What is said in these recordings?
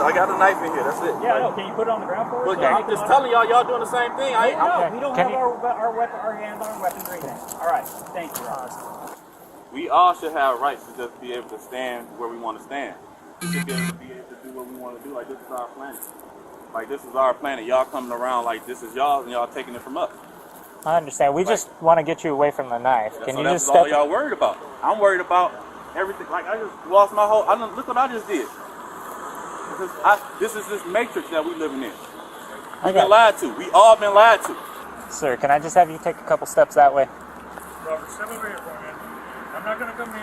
I got a knife in here. That's it. Yeah, no. Can you put it on the ground for us? Well, I'm just telling y'all doing the same thing. We don't have our hands on our weapons or anything. All right. Thank you, Ross. We all should have rights to just be able to stand where we want to stand. We should be able to do what we want to do. Like, this is our planet. Like, this is our planet. Y'all coming around like this is y'all's and y'all taking it from us. I understand. We just want to get you away from the knife. Can you just step? That's all y'all worried about. I'm worried about everything. Like, I just lost my whole. Look what I just did. This is this matrix that we living in. We've been lied to. We all been lied to. Sir, can I just have you take a couple steps that way? Robert, step over here for me. I'm not gonna come in.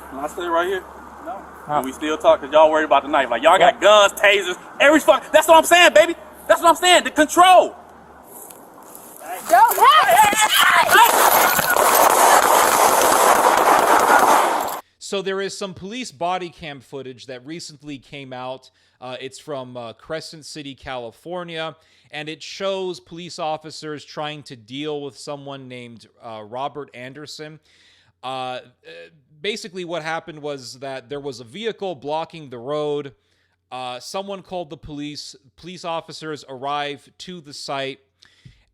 Can I stay right here? No. And we still talk because y'all worried about the knife. Like, y'all got guns, tasers, every fuck. That's what I'm saying, baby. That's what I'm saying. The control. Don't So there is some police body cam footage that recently came out. It's from Crescent City, California, and it shows police officers trying to deal with someone named Robert Anderson. Basically what happened was that there was a vehicle blocking the road. Someone called the police. Police officers arrive to the site,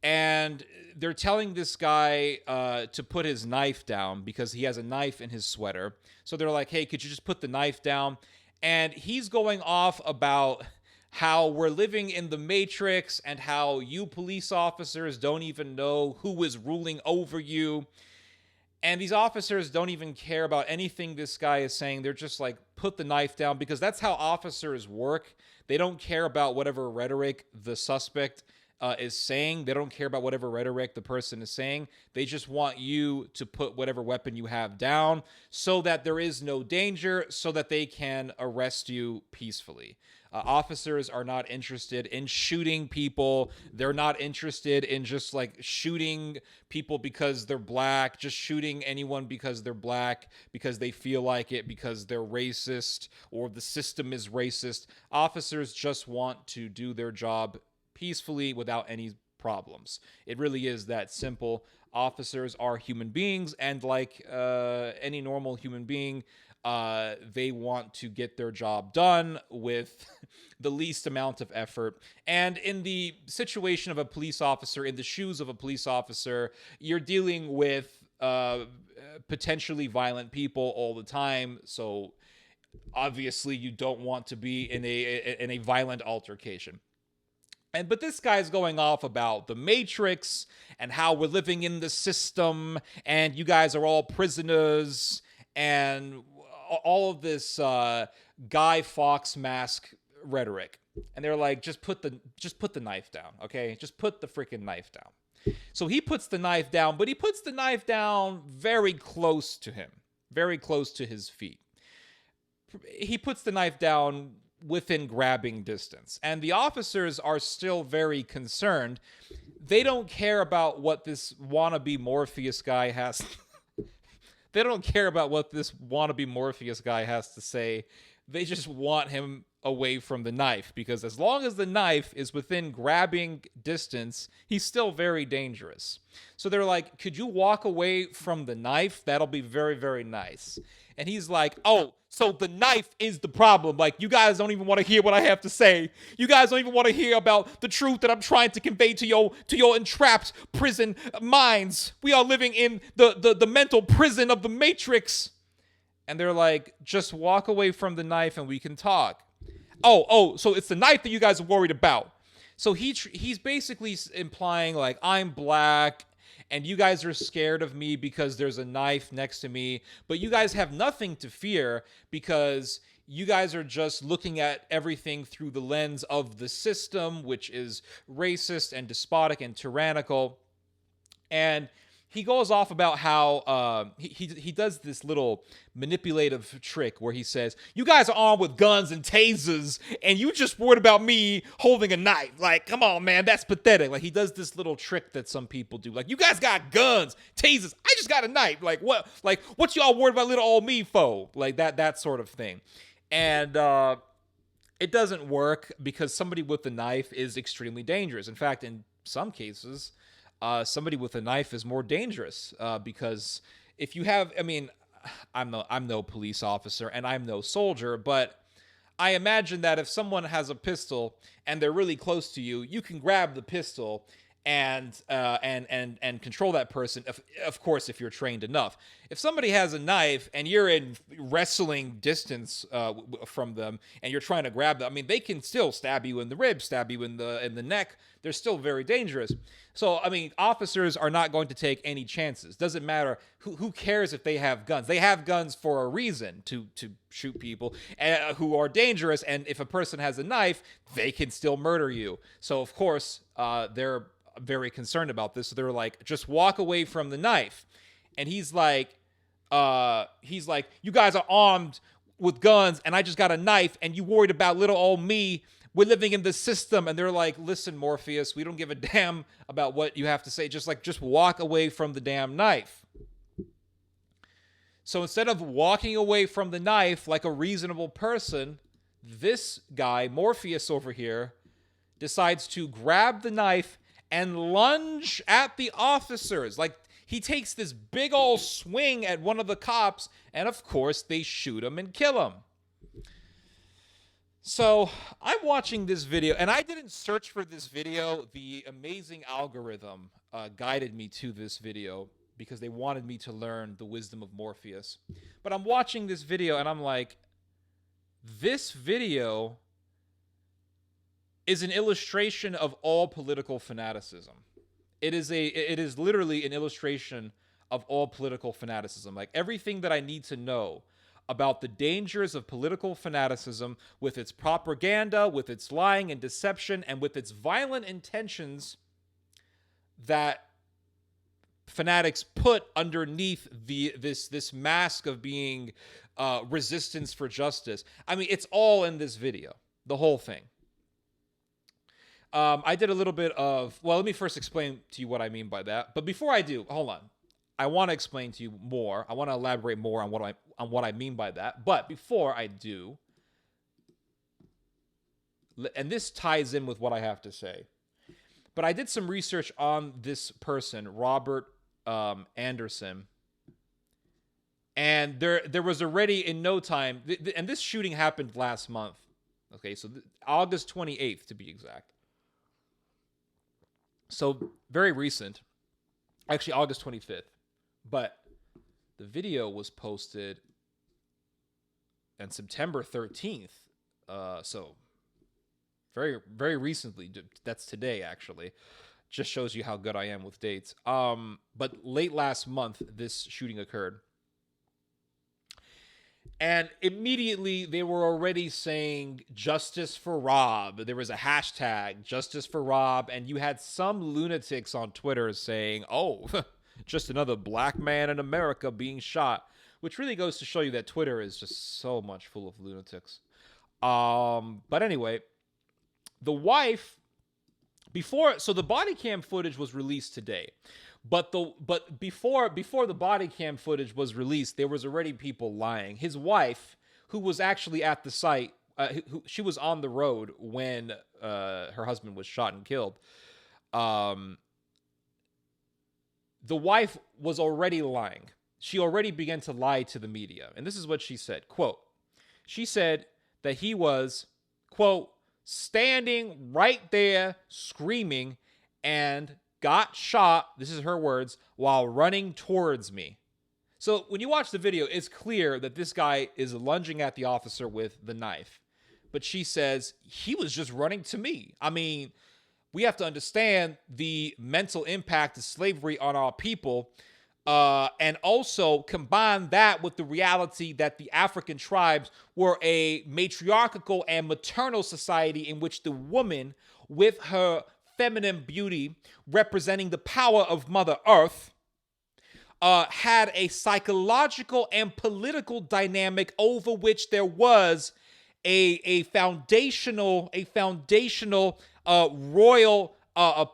and they're telling this guy to put his knife down because he has a knife in his sweater. So they're like, hey, could you just put the knife down? And he's going off about how we're living in the Matrix and how you police officers don't even know who is ruling over you. And these officers don't even care about anything this guy is saying. They're just like, put the knife down, because that's how officers work. They don't care about whatever rhetoric the suspect is saying. They don't care about whatever rhetoric the person is saying. They just want you to put whatever weapon you have down so that there is no danger, so that they can arrest you peacefully. Officers are not interested in shooting people. They're not interested in just like shooting people because they're black, just shooting anyone because they're black, because they feel like it, because they're racist or the system is racist. Officers just want to do their job peacefully without any problems. It really is that simple. Officers are human beings, and like any normal human being, they want to get their job done with the least amount of effort. And in the situation of a police officer, in the shoes of a police officer, you're dealing with potentially violent people all the time. So obviously you don't want to be in a violent altercation. But this guy's going off about the Matrix and how we're living in the system and you guys are all prisoners and all of this Guy Fawkes mask rhetoric. And they're like, just put the knife down, okay? Just put the freaking knife down. So he puts the knife down, but he puts the knife down very close to him, very close to his feet. He puts the knife down within grabbing distance. And the officers are still very concerned. They don't care about what this wannabe Morpheus guy has. They don't care about what this wannabe Morpheus guy has to say. They just want him away from the knife, because as long as the knife is within grabbing distance, he's still very dangerous. So they're like, could you walk away from the knife? That'll be very, very nice. And he's like, oh, so the knife is the problem. Like, you guys don't even want to hear what I have to say. You guys don't even want to hear about the truth that I'm trying to convey to your entrapped prison minds. We are living in the mental prison of the Matrix. And they're like, just walk away from the knife and we can talk. Oh, so it's the knife that you guys are worried about. So he's basically implying, like, I'm black and you guys are scared of me because there's a knife next to me, but you guys have nothing to fear because you guys are just looking at everything through the lens of the system, which is racist and despotic and tyrannical. And he goes off about how he does this little manipulative trick where he says, you guys are armed with guns and tasers, and you just worried about me holding a knife. Like, come on, man, that's pathetic. Like, he does this little trick that some people do. Like, you guys got guns, tasers, I just got a knife. Like, what y'all worried about little old me for? Like, that sort of thing. And it doesn't work because somebody with a knife is extremely dangerous. In fact, in some cases, somebody with a knife is more dangerous because if you have, I mean, I'm no police officer and I'm no soldier, but I imagine that if someone has a pistol and they're really close to you, you can grab the pistol and control that person. Of course, if you're trained enough. If somebody has a knife and you're in wrestling distance from them and you're trying to grab them, I mean, they can still stab you in the ribs, stab you in the neck. They're still very dangerous. So, I mean, officers are not going to take any chances. Doesn't matter. Who cares if they have guns? They have guns for a reason, to shoot people who are dangerous. And if a person has a knife, they can still murder you. So, of course, they're very concerned about this. So they're like, just walk away from the knife. And he's like, you guys are armed with guns and I just got a knife and you worried about little old me. We're living in the system. And they're like, listen, Morpheus, we don't give a damn about what you have to say. Just walk away from the damn knife. So instead of walking away from the knife like a reasonable person, this guy, Morpheus over here, decides to grab the knife and lunge at the officers. Like, he takes this big old swing at one of the cops, and of course, they shoot him and kill him. So, I'm watching this video, and I didn't search for this video. The amazing algorithm guided me to this video because they wanted me to learn the wisdom of Morpheus. But I'm watching this video, and I'm like, this video is an illustration of all political fanaticism. It is literally an illustration of all political fanaticism. Like, everything that I need to know about the dangers of political fanaticism, with its propaganda, with its lying and deception, and with its violent intentions that fanatics put underneath this mask of being resistance for justice. I mean, it's all in this video, the whole thing. I did a little bit of, well, let me first explain to you what I mean by that. But before I do, hold on. I want to explain to you more. I want to elaborate more on what I mean by that. But before I do, and this ties in with what I have to say, but I did some research on this person, Robert Anderson, and there was already in no time, and this shooting happened last month. Okay, so August 28th to be exact. So very recent, actually August 25th, but the video was posted on September 13th. So very, very recently. That's today, actually. Just shows you how good I am with dates. But late last month, this shooting occurred. And immediately they were already saying justice for Rob. There was a hashtag justice for Rob. And you had some lunatics on Twitter saying, oh, just another black man in America being shot, which really goes to show you that Twitter is just so much full of lunatics. But anyway, the wife so the body cam footage was released today. But before the body cam footage was released, there was already people lying. His wife, who was actually at the site, she was on the road when her husband was shot and killed. The wife was already lying. She already began to lie to the media. And this is what she said, quote, she said that he was, quote, standing right there screaming and got shot, this is her words, while running towards me. So when you watch the video, it's clear that this guy is lunging at the officer with the knife. But she says, he was just running to me. I mean, we have to understand the mental impact of slavery on our people, and also combine that with the reality that the African tribes were a matriarchal and maternal society in which the woman, with her feminine beauty representing the power of Mother Earth, had a psychological and political dynamic over which there was a foundational royal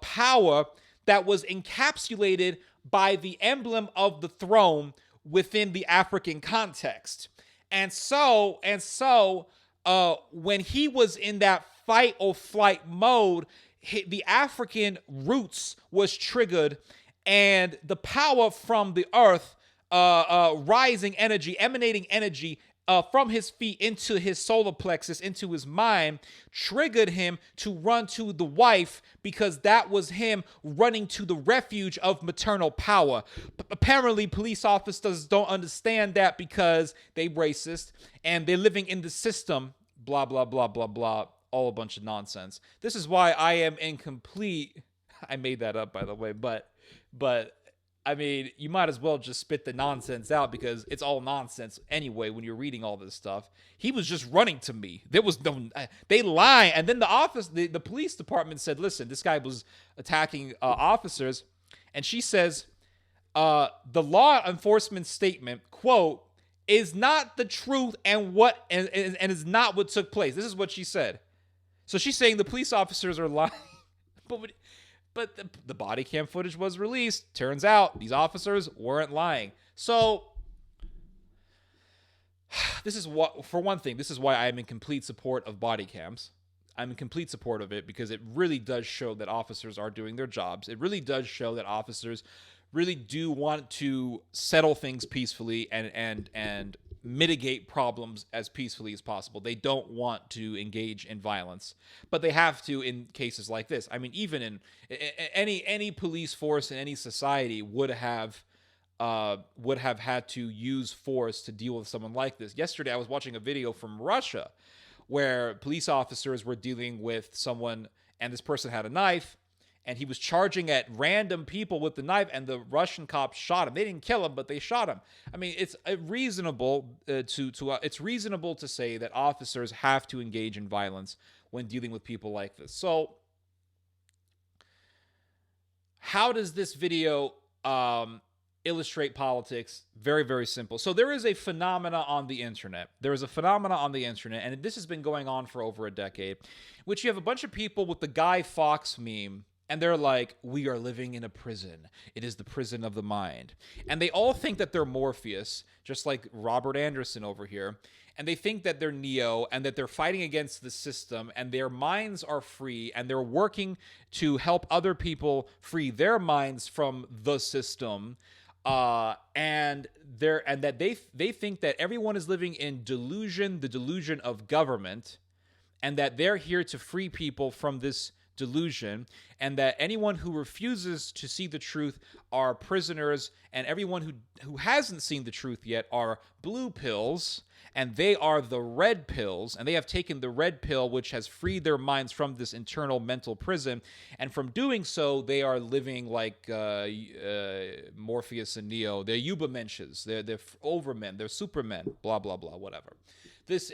power that was encapsulated by the emblem of the throne within the African context. And so when he was in that fight or flight mode, the African roots was triggered, and the power from the earth, rising energy, emanating energy, from his feet into his solar plexus, into his mind, triggered him to run to the wife because that was him running to the refuge of maternal power. Apparently, police officers don't understand that because they racist and they're living in the system, blah, blah, blah, blah, blah, all a bunch of nonsense. This is why I am incomplete. I made that up, by the way, but I mean, you might as well just spit the nonsense out because it's all nonsense anyway when you're reading all this stuff. He was just running to me. There was no, they lie. And then the police department said, listen, this guy was attacking officers. And she says, the law enforcement statement, quote, is not the truth and is not what took place. This is what she said. So she's saying the police officers are lying. But the body cam footage was released. Turns out these officers weren't lying. So this is what, for one thing, this is why I am in complete support of body cams. I'm in complete support of it because it really does show that officers are doing their jobs. It really does show that officers really do want to settle things peacefully and mitigate problems as peacefully as possible. They don't want to engage in violence, but they have to in cases like this. I mean, even in any police force in any society would have had to use force to deal with someone like this. Yesterday, I was watching a video from Russia where police officers were dealing with someone and this person had a knife and he was charging at random people with the knife, and the Russian cops shot him. They didn't kill him, but they shot him. I mean, it's reasonable it's reasonable to say that officers have to engage in violence when dealing with people like this. So, how does this video illustrate politics? Very, very simple. So there is a phenomena on the internet. And this has been going on for over a decade, which you have a bunch of people with the Guy Fawkes meme. And they're like, we are living in a prison. It is the prison of the mind. And they all think that they're Morpheus, just like Robert Anderson over here. And they think that they're Neo and that they're fighting against the system and their minds are free and they're working to help other people free their minds from the system. And that they think that everyone is living in delusion, the delusion of government, and that they're here to free people from this delusion, and that anyone who refuses to see the truth are prisoners, and everyone who hasn't seen the truth yet are blue pills, and they are the red pills, and they have taken the red pill, which has freed their minds from this internal mental prison, and from doing so, they are living like Morpheus and Neo. They're Übermenschen, they're overmen, they're supermen, blah, blah, blah, whatever. This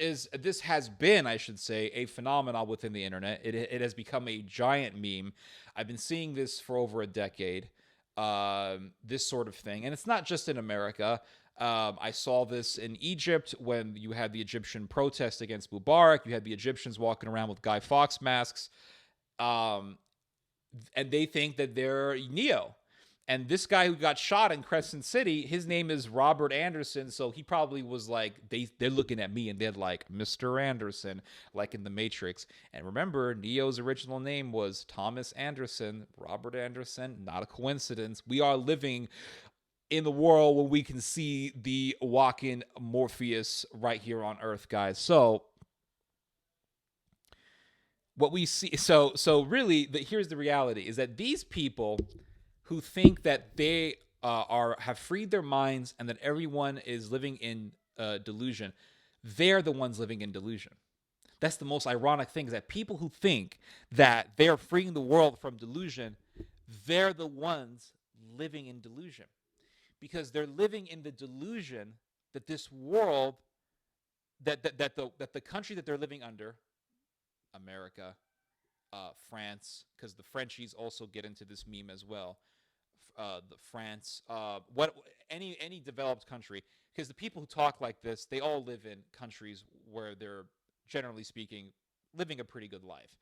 has been, I should say, a phenomenon within the internet. It has become a giant meme. I've been seeing this for over a decade, this sort of thing. And it's not just in America. I saw this in Egypt when you had the Egyptian protest against Mubarak. You had the Egyptians walking around with Guy Fawkes masks. And they think that they're Neo. And this guy who got shot in Crescent City, his name is Robert Anderson. So he probably was like, they're looking at me and they're like, Mr. Anderson, like in The Matrix. And remember, Neo's original name was Thomas Anderson, Robert Anderson, not a coincidence. We are living in the world where we can see the walking Morpheus right here on Earth, guys. So what we see, so really, here's the reality, is that these people who think that they have freed their minds and that everyone is living in delusion, they're the ones living in delusion. That's the most ironic thing, is that people who think that they're freeing the world from delusion, they're the ones living in delusion. Because they're living in the delusion that this world, that the country that they're living under, America, France, because the Frenchies also get into this meme as well. France, any developed country, because the people who talk like this, they all live in countries where they're, generally speaking, living a pretty good life.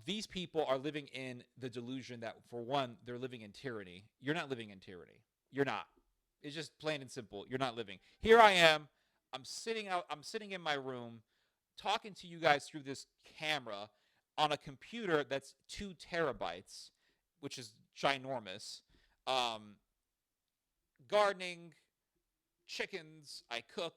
These people are living in the delusion that, for one, they're living in tyranny. You're not living in tyranny. You're not. It's just plain and simple. You're not living. Here I am. I'm sitting in my room, talking to you guys through this camera on a computer that's 2 terabytes, which is ginormous. Gardening, chickens, I cook,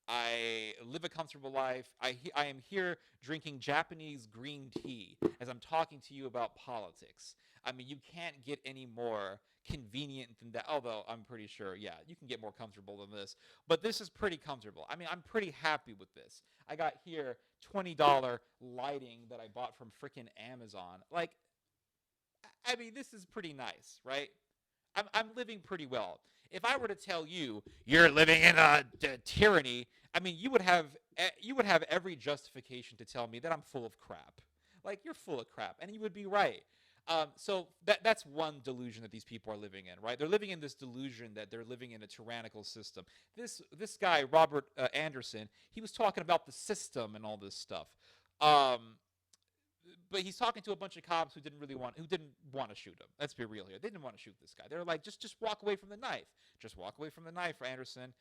I live a comfortable life. I am here drinking Japanese green tea as I'm talking to you about politics. I mean, you can't get any more convenient than that. Although I'm pretty sure, yeah, you can get more comfortable than this. But this is pretty comfortable. I mean, I'm pretty happy with this. I got here $20 lighting that I bought from freaking Amazon. Like, I mean, this is pretty nice, right? I'm living pretty well. If I were to tell you you're living in a tyranny, I mean, you would have every justification to tell me that I'm full of crap. Like, you're full of crap, and you would be right. So that's one delusion that these people are living in, right? They're living in this delusion that they're living in a tyrannical system. This guy, Robert Anderson, he was talking about the system and all this stuff. But he's talking to a bunch of cops who didn't want to shoot him. Let's be real here. They didn't want to shoot this guy. They're like, just walk away from the knife. Just walk away from the knife, Anderson.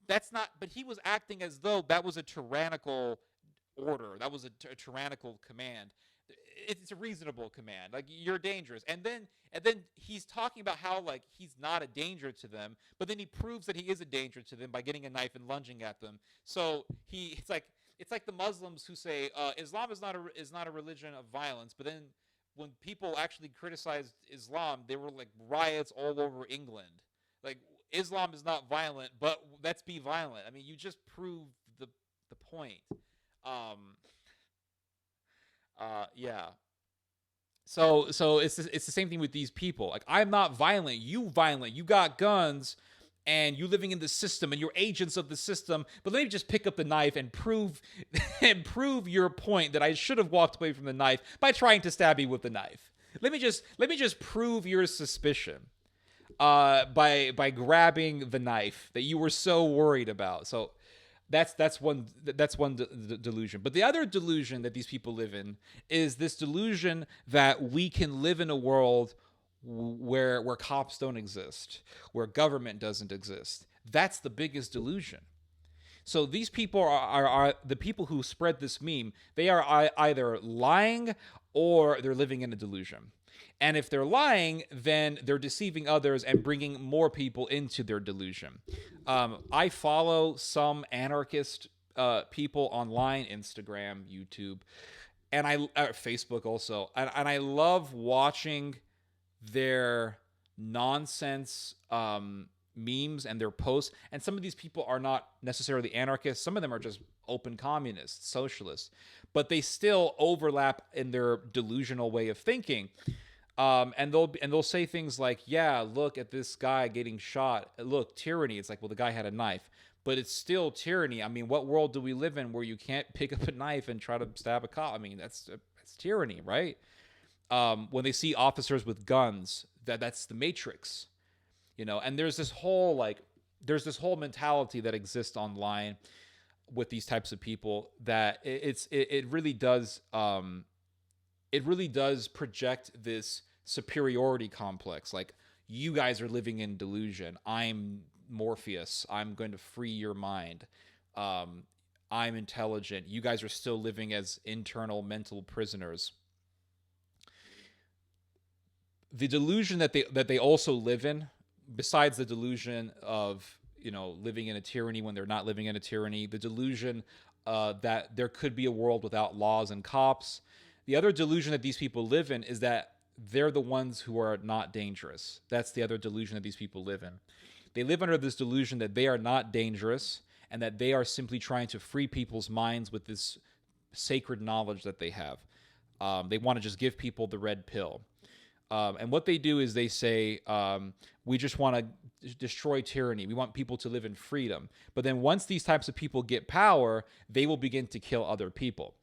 That's not. But he was acting as though that was a tyrannical order. That was a tyrannical command. It's a reasonable command. Like, you're dangerous. And then he's talking about how, like, he's not a danger to them. But then he proves that he is a danger to them by getting a knife and lunging at them. So it's like the Muslims who say Islam is not a religion of violence, but then when people actually criticized Islam, there were like riots all over England. Like, Islam is not violent, but let's be violent. I mean, you just proved the point. Yeah. So it's the same thing with these people. Like, I'm not violent. You violent. You got guns. And you living in the system, and you're agents of the system. But let me just pick up the knife and prove your point that I should have walked away from the knife by trying to stab you with the knife. Let me just prove your suspicion by grabbing the knife that you were so worried about. So that's one delusion. But the other delusion that these people live in is this delusion that we can live in a world where cops don't exist, where government doesn't exist. That's the biggest delusion. So these people are the people who spread this meme. They are either lying or they're living in a delusion. And if they're lying, then they're deceiving others and bringing more people into their delusion. I follow some anarchist people online, Instagram, YouTube, and Facebook also. And I love watching their nonsense memes and their posts. And some of these people are not necessarily anarchists. Some of them are just open communists, socialists, but they still overlap in their delusional way of thinking. And they'll say things like, yeah, look at this guy getting shot. Look, tyranny. It's like, well, the guy had a knife, but it's still tyranny. I mean, what world do we live in where you can't pick up a knife and try to stab a cop? I mean, that's tyranny, right? When they see officers with guns, that's the Matrix, and there's this whole mentality that exists online with these types of people that it really does project this superiority complex. Like, you guys are living in delusion. I'm Morpheus. I'm going to free your mind. I'm intelligent. You guys are still living as internal mental prisoners. The delusion that they also live in, besides the delusion of living in a tyranny when they're not living in a tyranny, the delusion that there could be a world without laws and cops. The other delusion that these people live in is that they're the ones who are not dangerous. That's the other delusion that these people live in. They live under this delusion that they are not dangerous and that they are simply trying to free people's minds with this sacred knowledge that they have. They want to just give people the red pill. And what they do is they say, we just want to destroy tyranny. We want people to live in freedom. But then once these types of people get power, they will begin to kill other people.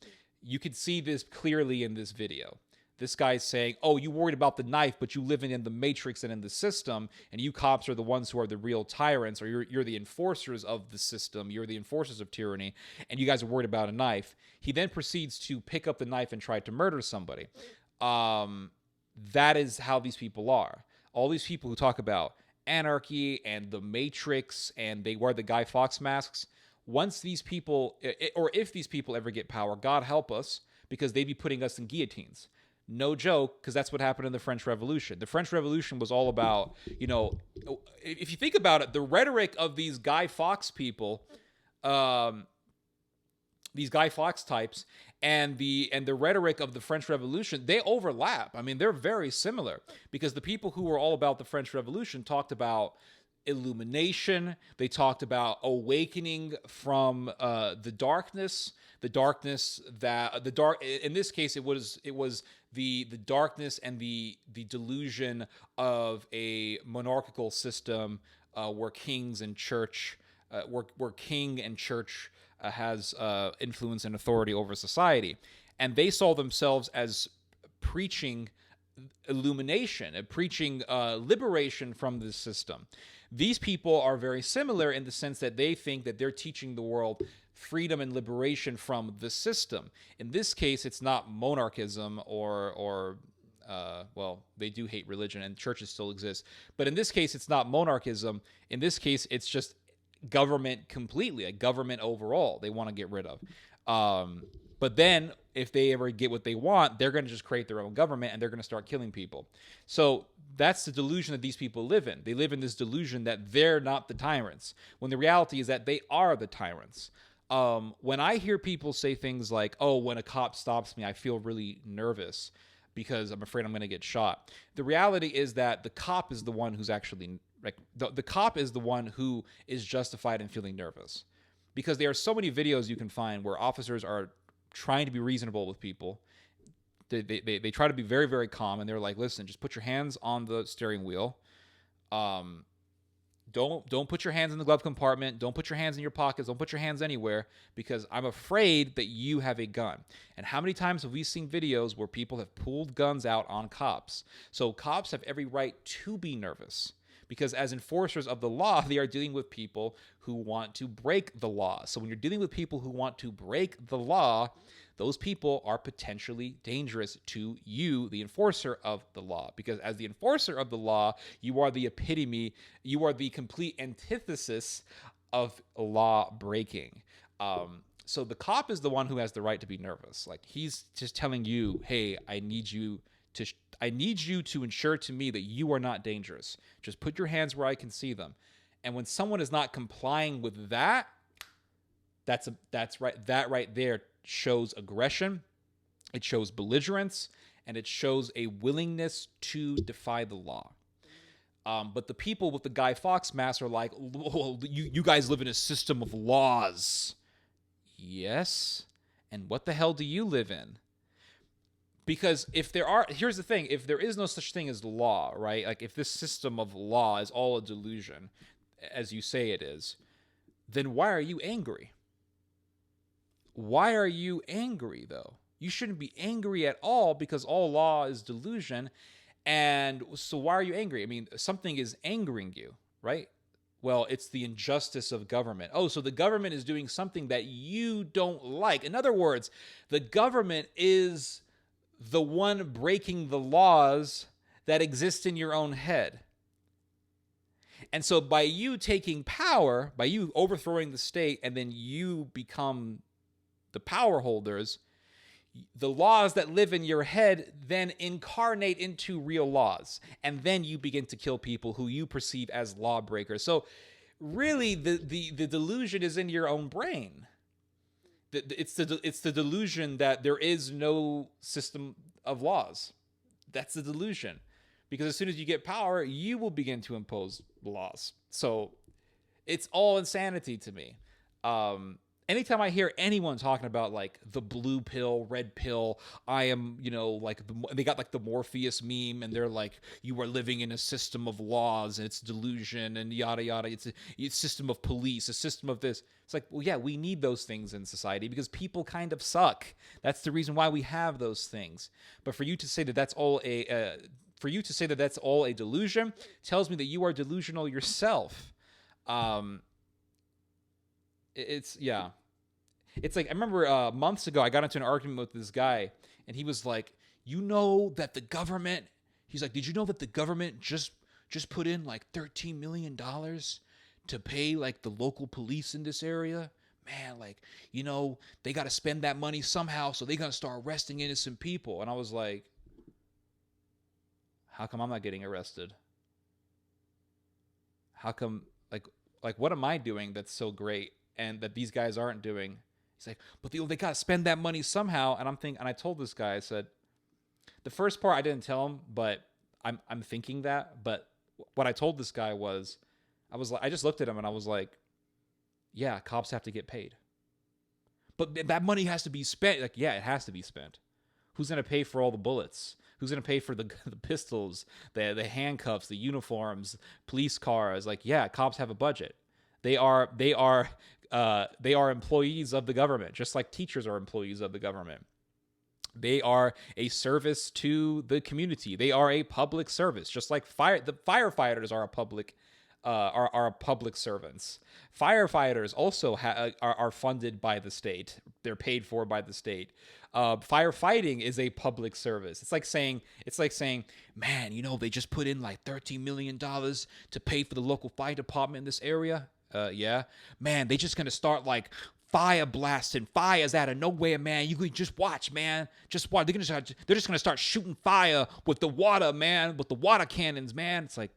You can see this clearly in this video. This guy's saying, oh, you worried about the knife, but you living in the Matrix and in the system, and you cops are the ones who are the real tyrants, or you're the enforcers of the system, you're the enforcers of tyranny, and you guys are worried about a knife. He then proceeds to pick up the knife and try to murder somebody. That is how these people are. All these people who talk about anarchy and the Matrix and they wear the Guy Fawkes masks, once these people, or if these people ever get power, God help us, because they'd be putting us in guillotines. No joke, because that's what happened in the French Revolution. The French Revolution was all about, if you think about it, the rhetoric of these Guy Fawkes people these Guy Fawkes types and the rhetoric of the French Revolution, they overlap. I mean, they're very similar, because the people who were all about the French Revolution talked about illumination. They talked about awakening from the darkness in this case it was the darkness and the delusion of a monarchical system where kings and church where king and church has influence and authority over society. And they saw themselves as preaching illumination and preaching liberation from this system. These people are very similar in the sense that they think that they're teaching the world freedom and liberation from the system. In this case, it's not monarchism or well, they do hate religion and churches still exist. But in this case, it's not monarchism. In this case, it's just government completely, a government overall they want to get rid of. But then if they ever get what they want, they're going to just create their own government and they're going to start killing people. So that's the delusion that these people live in. They live in this delusion that they're not the tyrants, when the reality is that they are the tyrants. When I hear people say things like, oh, when a cop stops me, I feel really nervous because I'm afraid I'm going to get shot. The reality is that the cop is the one who's actually, like, the cop is the one who is justified in feeling nervous. Because there are so many videos you can find where officers are trying to be reasonable with people. They try to be very, very calm, and they're like, listen, just put your hands on the steering wheel. Don't put your hands in the glove compartment. Don't put your hands in your pockets. Don't put your hands anywhere, because I'm afraid that you have a gun. And how many times have we seen videos where people have pulled guns out on cops? So cops have every right to be nervous, because as enforcers of the law, they are dealing with people who want to break the law. So when you're dealing with people who want to break the law, those people are potentially dangerous to you, the enforcer of the law. Because as the enforcer of the law, you are the epitome, you are the complete antithesis of law breaking. So the cop is the one who has the right to be nervous. Like, he's just telling you, hey, I need you to ensure to me that you are not dangerous. Just put your hands where I can see them. And when someone is not complying with that, that's right. That right there shows aggression, it shows belligerence, and it shows a willingness to defy the law. But the people with the Guy Fawkes mask are like, well, you guys live in a system of laws. Yes. And what the hell do you live in? Because here's the thing, if there is no such thing as law, right? Like, if this system of law is all a delusion, as you say it is, then why are you angry? Why are you angry, though? You shouldn't be angry at all, because all law is delusion. And so why are you angry? I mean, something is angering you, right? Well, it's the injustice of government. Oh, so the government is doing something that you don't like. In other words, the government is the one breaking the laws that exist in your own head. And so by you taking power, by you overthrowing the state, and then you become the power holders, the laws that live in your head then incarnate into real laws. And then you begin to kill people who you perceive as lawbreakers. So really, the delusion is in your own brain. It's the delusion that there is no system of laws. That's the delusion. Because as soon as you get power, you will begin to impose laws. So it's all insanity to me. Anytime I hear anyone talking about, like, the blue pill, red pill, I am, like, they got, like, the Morpheus meme, and they're like, you are living in a system of laws, and it's delusion, and yada, yada. It's a system of police, a system of this. It's like, well, yeah, we need those things in society because people kind of suck. That's the reason why we have those things. But for you to say that that's all a delusion tells me that you are delusional yourself. It's like, I remember months ago I got into an argument with this guy, and he was like, he's like, did you know that the government just put in like $13 million to pay, like, the local police in this area? Man, like, they got to spend that money somehow, so they're going to start arresting innocent people. And I was like, how come I'm not getting arrested? How come, like what am I doing that's so great and that these guys aren't doing. He's like, but they got to spend that money somehow. And and I told this guy, I said, the first part I didn't tell him, but I'm thinking that. But what I told this guy was, I just looked at him and I was like, yeah, cops have to get paid. But that money has to be spent. Like, yeah, it has to be spent. Who's going to pay for all the bullets? Who's going to pay for the pistols, the handcuffs, the uniforms, police cars? Like, yeah, cops have a budget. They are employees of the government, just like teachers are employees of the government. They are a service to the community. They are a public service, just like the firefighters are a public servants. Firefighters also are funded by the state. They're paid for by the state. Firefighting is a public service. It's like saying, man, they just put in like $13 million to pay for the local fire department in this area. Yeah, man, they just gonna start like fire blasting fires out of nowhere, man. You can just watch, man. Just watch. They're just gonna start shooting fire with the water, man, with the water cannons, man. It's like,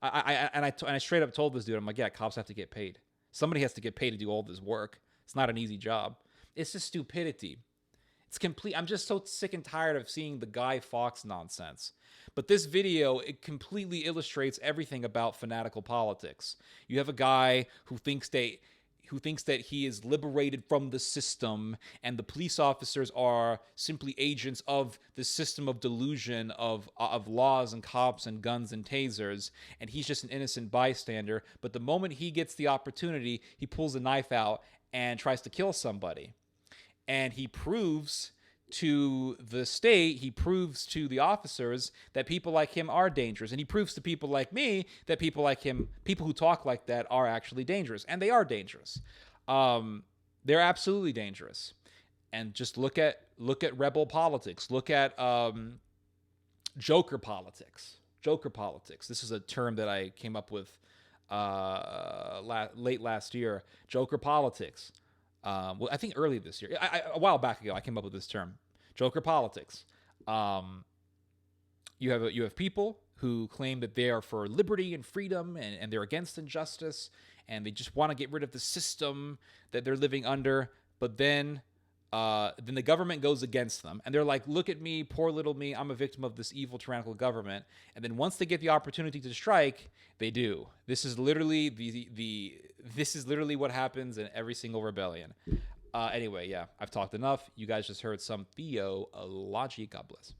I straight up told this dude, I'm like, yeah, cops have to get paid. Somebody has to get paid to do all this work. It's not an easy job. It's just stupidity. It's complete. I'm just so sick and tired of seeing the Guy Fawkes nonsense. But this video, it completely illustrates everything about fanatical politics. You have a guy who thinks that he is liberated from the system, and the police officers are simply agents of the system of delusion of laws and cops and guns and tasers, and he's just an innocent bystander. But the moment he gets the opportunity, he pulls a knife out and tries to kill somebody. And he proves to the state, he proves to the officers that people like him are dangerous. And he proves to people like me that people like him, people who talk like that, are actually dangerous. And they are dangerous. They're absolutely dangerous. And just look at rebel politics. Look at Joker politics. Joker politics. This is a term that I came up with late last year. Joker politics. Well, I think early this year, a while back ago, I came up with this term, Joker politics. You have people who claim that they are for liberty and freedom, and they're against injustice, and they just want to get rid of the system that they're living under. But then the government goes against them, and they're like, "Look at me, poor little me. I'm a victim of this evil, tyrannical government." And then once they get the opportunity to strike, they do. This is literally this is literally what happens in every single rebellion. Anyway, yeah, I've talked enough. You guys just heard some theology. God bless.